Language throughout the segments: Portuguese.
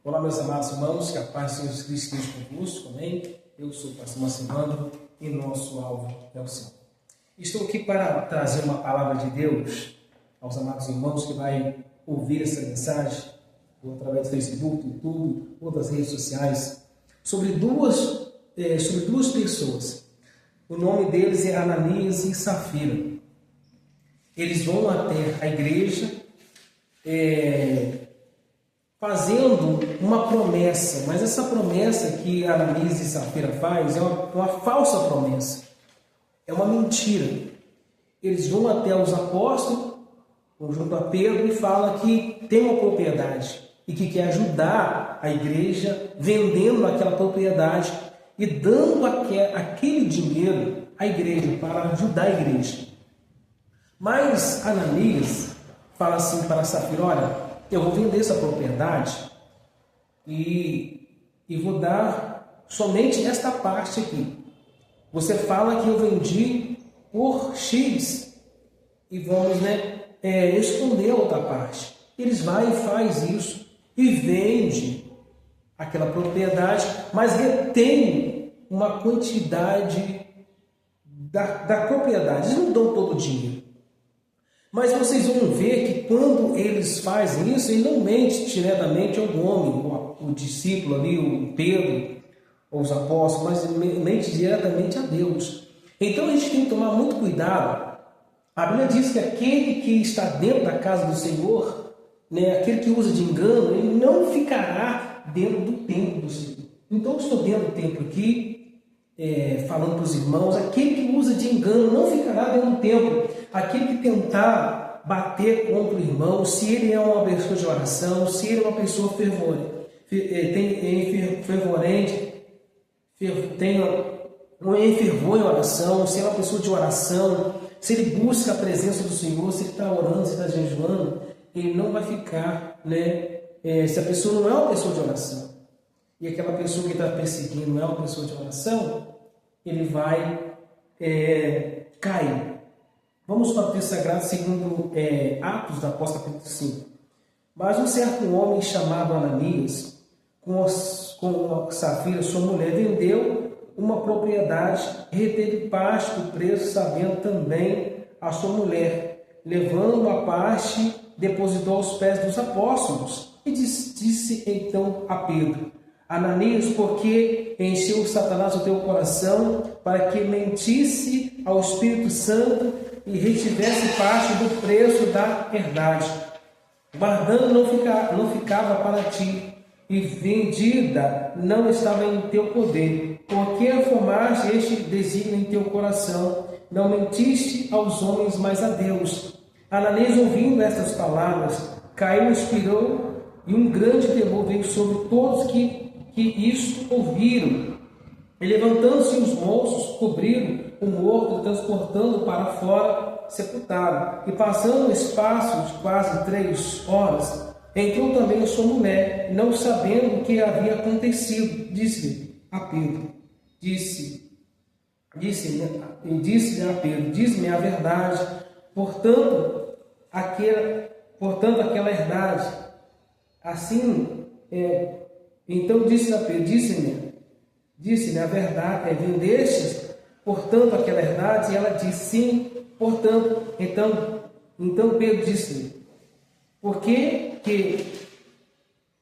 Olá, meus amados irmãos, que a paz do Senhor Jesus Cristo esteja convosco, amém? Eu sou o pastor Marcimando e nosso alvo é o Senhor. Estou aqui para trazer uma palavra de Deus aos amados irmãos que vai ouvir essa mensagem, ou através do Facebook, YouTube, ou das redes sociais, sobre duas pessoas. O nome deles é Ananias e Safira. Eles vão até a igreja fazendo uma promessa, mas essa promessa que Ananias e Safira faz é uma falsa promessa, é uma mentira. Eles vão até os apóstolos, junto a Pedro, e falam que tem uma propriedade e que quer ajudar a igreja vendendo aquela propriedade e dando aquele dinheiro à igreja para ajudar a igreja. Mas Ananias fala assim para Safira: olha, eu vou vender essa propriedade e vou dar somente esta parte aqui. Você fala que eu vendi por X e vamos esconder a outra parte. Eles vão e faz isso e vende aquela propriedade, mas retém uma quantidade da propriedade. Eles não dão todo o dinheiro. Mas vocês vão ver que quando eles fazem isso, ele não mente diretamente ao homem, o discípulo ali, o Pedro, ou os apóstolos, mas mente diretamente a Deus. Então a gente tem que tomar muito cuidado. A Bíblia diz que aquele que está dentro da casa do Senhor, aquele que usa de engano, ele não ficará dentro do templo do Senhor. Então eu estou dentro do templo aqui, falando para os irmãos, aquele que usa de engano não ficará dentro do templo. Aquele que tentar bater contra o irmão, se ele é uma pessoa de oração, se ele é uma pessoa fervorente, tem um fervor em oração, se ele é uma pessoa de oração, se ele busca a presença do Senhor, se ele está orando, se está jejuando, ele não vai ficar, se a pessoa não é uma pessoa de oração, e aquela pessoa que está perseguindo não é uma pessoa de oração, ele vai cair. Vamos para o texto sagrado segundo Atos da Apóstolo capítulo 5. Mas um certo homem chamado Ananias, com Safira, sua mulher, vendeu uma propriedade e reteve parte do preço, sabendo também a sua mulher. Levando a parte, depositou aos pés dos apóstolos e disse então a Pedro: Ananias, porque encheu Satanás o teu coração para que mentisse ao Espírito Santo e retivesse parte do preço da herdade, guardando não ficava para ti, e vendida não estava em teu poder, porque formaste este desígnio em teu coração, não mentiste aos homens, mas a Deus. Ananias, ouvindo estas palavras, caiu, expirou, e um grande temor veio sobre todos que isso ouviram. E levantando-se os moços, cobriram o morto, transportando para fora, sepultaram. E passando o espaço de quase 3 horas, entrou também a sua mulher, não sabendo o que havia acontecido. Disse-lhe a Pedro, disse-lhe a Pedro, diz-me a verdade, portanto aquela herdade, assim, então disse a Pedro, disse-lhe a verdade, vendestes, portanto, aquela herdade? E ela disse, sim, portanto. Então Pedro disse-lhe, por que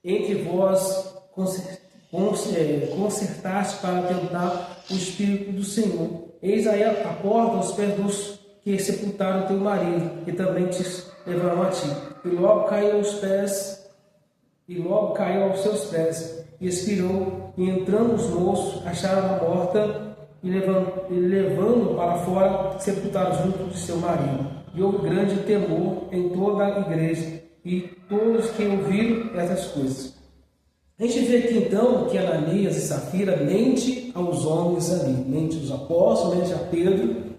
entre vós concertaste para tentar o Espírito do Senhor? Eis aí a porta aos pés dos que sepultaram teu marido, que também te levaram a ti. E logo caiu aos seus pés, e expirou, e entrando os moços, acharam-a morta, e levando para fora, sepultaram junto de seu marido. E houve grande temor em toda a igreja, e todos que ouviram essas coisas. A gente vê aqui então que Ananias e Safira mente aos homens ali, mente aos apóstolos, mente a Pedro,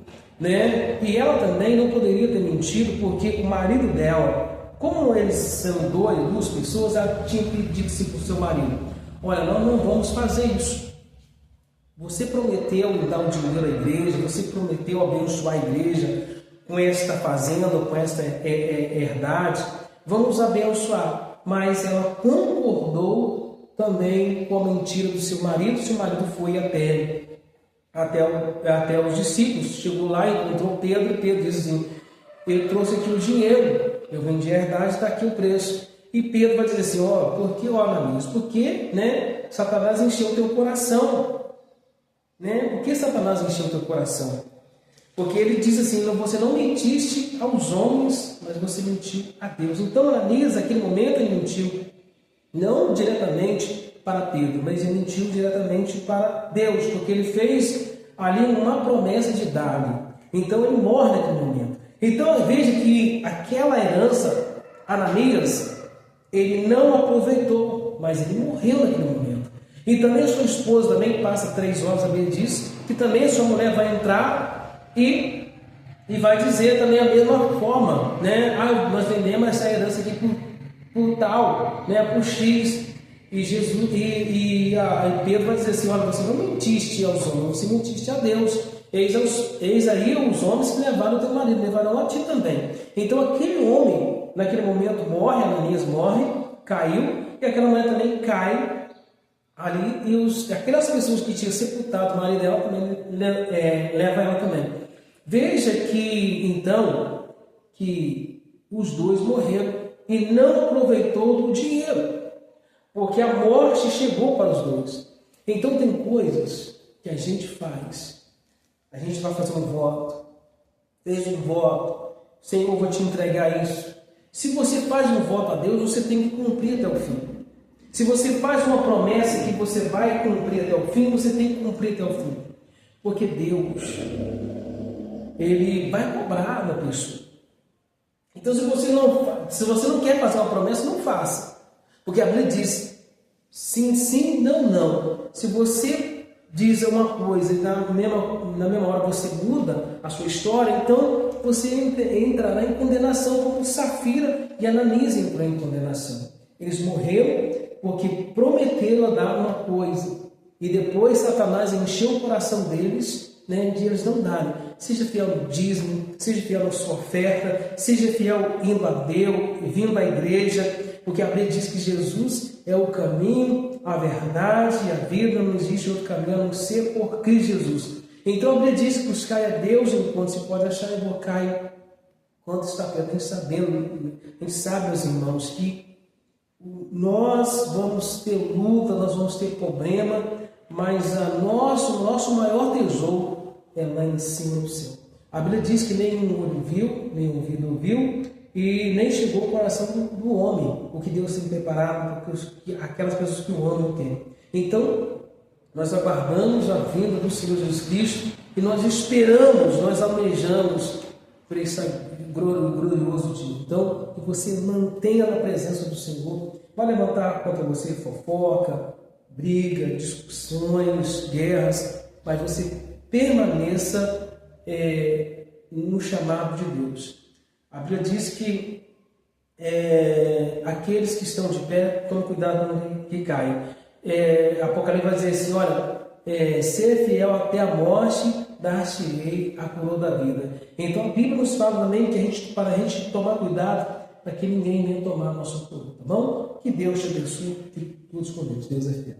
e ela também não poderia ter mentido, porque o marido dela, como eles são duas pessoas, ela tinha pedido assim para o seu marido: olha, nós não vamos fazer isso. Você prometeu dar um dinheiro à igreja, você prometeu abençoar a igreja com esta fazenda, com esta herdade, vamos abençoar. Mas ela concordou também com a mentira do seu marido foi até os discípulos. Chegou lá, encontrou Pedro, e Pedro disse assim: eu trouxe aqui o dinheiro, eu vendi a herdade, está aqui o preço. E Pedro vai dizer assim: por que, Ananias? Porque, Satanás encheu o teu coração. Por que Satanás encheu o teu coração? Porque ele diz assim: você não mentiste aos homens, mas você mentiu a Deus. Então Ananias, naquele momento, ele mentiu, não diretamente para Pedro, mas ele mentiu diretamente para Deus, porque ele fez ali uma promessa de dar-lhe. Então ele morre naquele momento. Então veja que aquela herança, Ananias, ele não aproveitou, mas ele morreu naquele momento. E também a sua esposa também passa 3 horas, a Bíblia diz, que também a sua mulher vai entrar e vai dizer também a mesma forma, nós vendemos essa herança aqui por tal, por X. E Jesus e Pedro vai dizer assim: você não mentiste aos homens, você mentiste a Deus. Eis aí os homens que levaram o teu marido, levarão a ti também. Então aquele homem, naquele momento, morre, Ananias morre, caiu, e aquela mulher também cai ali, e aquelas pessoas que tinham sepultado o marido dela também levam ela também. Veja que, então, que os dois morreram e não aproveitou do dinheiro, porque a morte chegou para os dois. Então tem coisas que a gente faz. A gente vai fazer um voto. Fez um voto. Senhor, eu vou te entregar isso. Se você faz um voto a Deus, você tem que cumprir até o fim. Se você faz uma promessa que você vai cumprir até o fim, você tem que cumprir até o fim. Porque Deus, Ele vai cobrar da pessoa. Então se você não quer fazer uma promessa, não faça. Porque a Bíblia diz: sim, sim, não, não. Se você diz uma coisa e na mesma hora você muda a sua história, então você entrará em condenação, como Safira e Ananias entrou em condenação. Eles morreram porque prometeram dar uma coisa, e depois Satanás encheu o coração deles, de eles não darem. Seja fiel no dízimo, seja fiel na sua oferta, seja fiel indo a Deus, vindo à igreja, porque a Bíblia diz que Jesus é o caminho, a verdade e a vida, não existe outro caminho a não ser por Cristo Jesus. Então a Bíblia diz que buscai a Deus enquanto se pode achar, e invocai quanto está perto. A gente sabe, meus irmãos, que nós vamos ter luta, nós vamos ter problema, mas o nosso maior tesouro é lá em cima do céu. A Bíblia diz que nenhum olho viu, nenhum ouvido ouviu, e nem chegou ao coração do homem o que Deus tem preparado para aquelas pessoas que o homem tem. Então, nós aguardamos a vinda do Senhor Jesus Cristo e nós esperamos, nós almejamos por esse glorioso dia. Então, que você mantenha na presença do Senhor. Vai levantar contra você fofoca, briga, discussões, guerras, mas você permaneça no chamado de Deus. A Bíblia diz que aqueles que estão de pé, tomem cuidado que caem. Apocalipse vai dizer assim: olha, ser fiel até a morte, dar-te-ei a coroa da vida. Então a Bíblia nos fala também que para a gente tomar cuidado para que ninguém venha tomar a nossa coroa, tá bom? Que Deus te abençoe e todos com Deus. Deus é fiel.